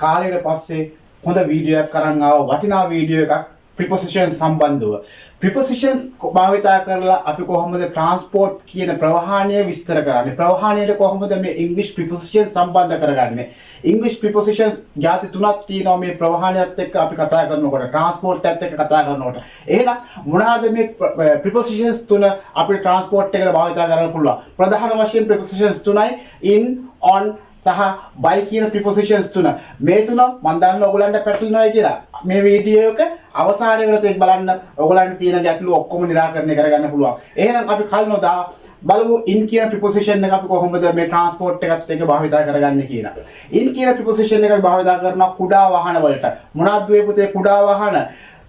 කාලයකට පස්සේ හොඳ වීඩියෝ එකක් අරන් ආව වටිනා වීඩියෝ එකක් prepositions සම්බන්ධව. prepositions භාවිතා කරලා අපි කොහොමද transport කියන ප්‍රවාහනය විස්තර කරන්නේ? ප්‍රවාහනයට කොහොමද මේ English prepositions සම්බන්ධ කරගන්නේ? English prepositions ಜಾති තුනක් තියෙනවා මේ ප්‍රවාහනයත් එක්ක අපි කතා කරනකොට, transport එකත් එක්ක කතා කරනකොට. එහෙනම් මොනවාද මේ prepositions තුන අපිට transport එකට භාවිතා කරන්න පුළුවන්? ප්‍රධාන වශයෙන් prepositions තුනයි in, on සහ by කියන prepositions තුන. මේ තුන මම දන්නවා ඔයගලන්ට පැටලෙනවා කියලා. මේ වීඩියෝ එක අවසානයේ වෙනසෙත් බලන්න ඔයගලන්ට තියෙන ගැටලු ඔක්කොම निराකරණය කරගන්න පුළුවන්. එහෙනම් අපි කල් නොදා බලමු in කියන preposition එක අපි කොහොමද මේ transport එකත් එක්ක භාවිතා කරගන්නේ කියලා. in කියන preposition එක අපි භාවිතා කරනවා කුඩා වාහන වලට. මොනවද මේ පුතේ කුඩා වාහන?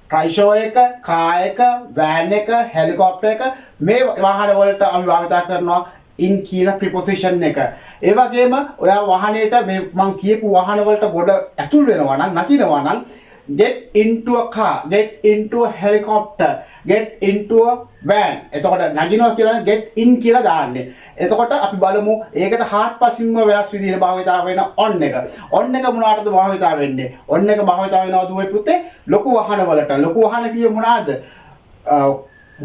ට්‍රයිෂෝ එක, කාර් එක, වෑන් එක, හෙලිකොප්ටර් එක මේ වාහන වලට අපි භාවිතා කරනවා in කියන preposition එක. ඒ වගේම ඔයා වාහනේට මේ මම කියපු වාහන වලට ගොඩ ඇතුල් වෙනවා නම් නකිනවා නම් get into a car, get into a helicopter, get into a van. එතකොට නගිනවා කියලා get in කියලා දාන්නේ. එතකොට අපි බලමු ඒකට හාත්පසින්ම වෙනස් විදිහට භාවිතා වෙන on එක. on එක මොනකටද භාවිතා වෙන්නේ? on එක භාවිතා වෙනවා දුවේ පුතේ ලොකු වාහන වලට. ලොකු වාහන කියේ මොනවාද?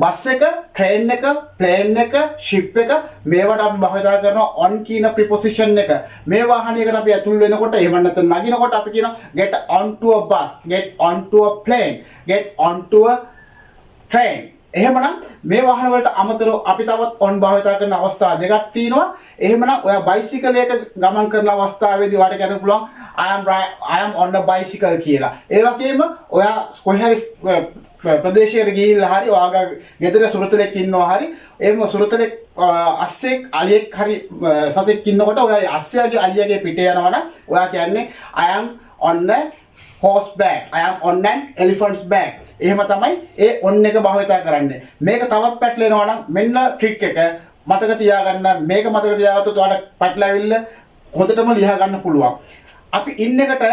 බස් එක, ට්‍රේන් එක, ප්ලේන් එක, ෂිප් එක මේවට අපි භාවිතා කරනවා on කියන preposition එක. මේ වාහනයකට අපි ඇතුල් වෙනකොට එහෙම නැත්නම් නගිනකොට අපි කියනවා get onto a bus, get onto a plane, get onto a train. එහෙමනම් මේ वाहन වලට අමතරව අපි තවත් on භාවිතා කරන අවස්ථා දෙකක් තියෙනවා. එහෙමනම් ඔයා බයිසිකල් එක ගමන් කරන අවස්ථාවේදී වාට කියන්න පුළුවන් I am on a bicycle කියලා. ඒ වගේම ඔයා කොහේ හරි ප්‍රදේශයකට ගිහිල්ලා හරි ඔයාගේ ගෙදර සුරතලෙක් ඉන්නවා හරි එහෙම සුරතලෙක් අස්සෙක් අලියෙක් හරි සතෙක් ඉන්නකොට ඔයා අස්සයාගේ අලියාගේ පිටේ යනවා නම් ඔයා කියන්නේ I am on a horseback, I am on an elephant's back. එහෙම තමයි ඒ on එක භාවිතා කරන්නේ. මේක තවත් පැටලෙනවා නම් මෙන්න ට්‍රික් එක මතක තියාගන්න. මේක මතක තියාගත්තොත් ඔයාලට පැටලවිල්ල හොඳටම ලියා ගන්න පුළුවන්. අපි in එකට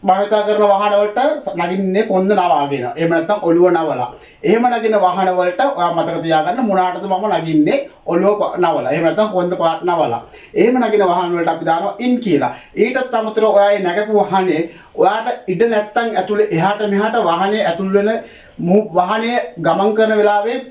භාවිතා කරන වාහන වලට නගින්නේ කොන්ද නවාගෙන. එහෙම නැත්නම් ඔළුව නවලා. එහෙම නගින වාහන වලට ඔයා මතක තියාගන්න මොනකටද මම නගින්නේ ඔළුව නවලා. එහෙම නැත්නම් කොන්ද නවලා. එහෙම නගින වාහන වලට අපි දානවා in කියලා. ඊටත් අමතරව ඔයා ඒ නැගපු වාහනේ ඔයාට ඉඩ නැත්නම් ඇතුලේ එහාට මෙහාට වාහනේ ඇතුල් වෙන වාහනේ ගමන් කරන වෙලාවේ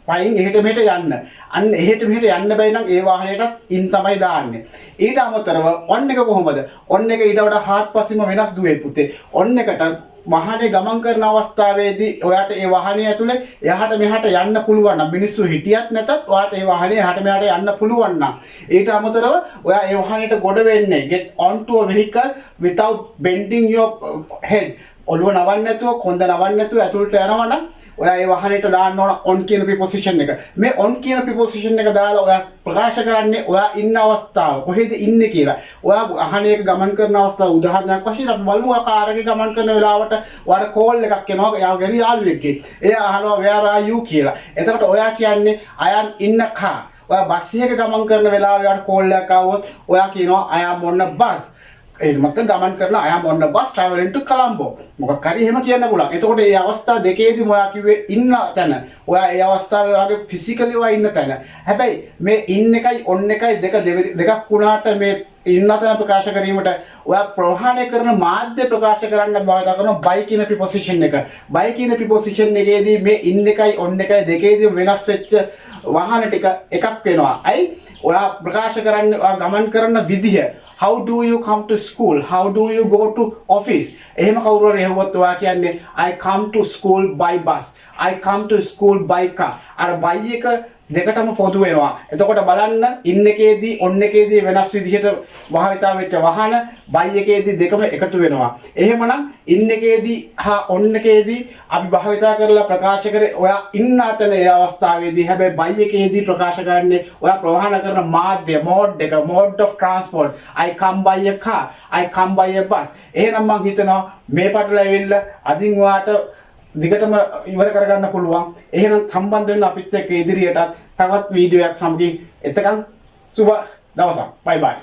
පයින් එහෙට මෙහෙට යන්න. අන්න එහෙට මෙහෙට යන්න බැයි නම් ඒ වාහනේටත් in තමයි දාන්නේ. ඊට අමතරව on එක කොහොමද? on එක ඊට වඩා හාත්පසින්ම වෙනස් දුවේ පුතේ. on එකට වාහනේ ගමන් කරන අවස්ථාවේදී ඔයාට ඒ වාහනේ ඇතුලේ එහාට මෙහාට යන්න පුළුවන් නම් මිනිස්සු හිටියත් නැතත් ඔයාට ඒ වාහනේ එහාට මෙහාට යන්න පුළුවන් නම් ඊට අමතරව ඔයා ඒ වාහනේට ගොඩ වෙන්නේ get onto a vehicle without bending your head. ඔළුව නවන්න නැතුව කොන්ද නවන්න නැතුව ඇතුළට යනවා නම් ඔයා ඒ වාහනේට දාන්න ඕන on කියන preposition එක. මේ on කියන preposition එක දාලා ඔයා ප්‍රකාශ කරන්නේ ඔයා ඉන්න අවස්ථාව. කොහෙද ඉන්නේ කියලා. ඔයා වාහනයක ගමන් කරන අවස්ථාව උදාහරණයක් වශයෙන් අපි බලමු ඔයා කාර් එකේ ගමන් කරන වෙලාවට ඔයාට කෝල් එකක් එනවා යාගේ යාළුවෙක්ගේ. එයා අහනවා where are you කියලා. එතකොට ඔයා කියන්නේ I am in a car. ඔයා බස් එකක ගමන් කරන වෙලාවේ ඔයාට කෝල් එකක් ආවොත් ඔයා කියනවා I am on a bus. මත ගමන් කරලා I am on a bus traveling to Colombo. මොකක් හරි එහෙම කියන්න පුළුවන්. එතකොට මේ අවස්ථා දෙකේදීම ඔයා කිව්වේ ඉන්න තැන. ඔයා ඒ අවස්ථාවේ ඔයාගේ ෆිසිකලි ඔයා ඉන්න තැන. හැබැයි මේ in එකයි on එකයි දෙකක් වුණාට මේ ඉන්න තැන ප්‍රකාශ කිරීමට ඔයා ප්‍රවාහණය කරන මාධ්‍ය ප්‍රකාශ කරන්න භාවිත කරන by කියන preposition එක. by කියන preposition එකේදී මේ in එකයි on එකයි දෙකේදීම වෙනස් වෙච්ච වාහන ටික එකක් වෙනවා. අයි ඔයා ප්‍රකාශ කරන්නේ ඔයා ගමන් කරන විදිහ. How do you come to school? How do you go to office? එහෙම කවුරු හරි එහෙවොත් ඔයා කියන්නේ I come to school by bus. I come to school by car. අර by එක දෙකටම පොදු වෙනවා. එතකොට බලන්න in එකේදී on එකේදී වෙනස් විදිහට භාවිතා වෙච්ච වාහන by එකේදී දෙකම එකතු වෙනවා. එහෙමනම් in එකේදී හා on එකේදී අපි භාවිතා කරලා ප්‍රකාශ කරේ ඔයා ඉන්න තැන ඒ අවස්ථාවේදී. හැබැයි by එකේදී ප්‍රකාශ කරන්නේ ඔයා ප්‍රවාහන කරන මාධ්‍ය mode of transport. I come by a car. I come by a bus. එහෙනම් මම හිතනවා මේ පටලැවිල්ල අදින් ඔයාට දිගටම ඉවර කරගන්න පුළුවන්. එහෙනම් සම්බන්ධ වෙන්න අපිත් එක්ක ඉදිරියට තවත් වීඩියෝ එකක් සමගින් එතකන් සුබ දවසක්. බයි බයි.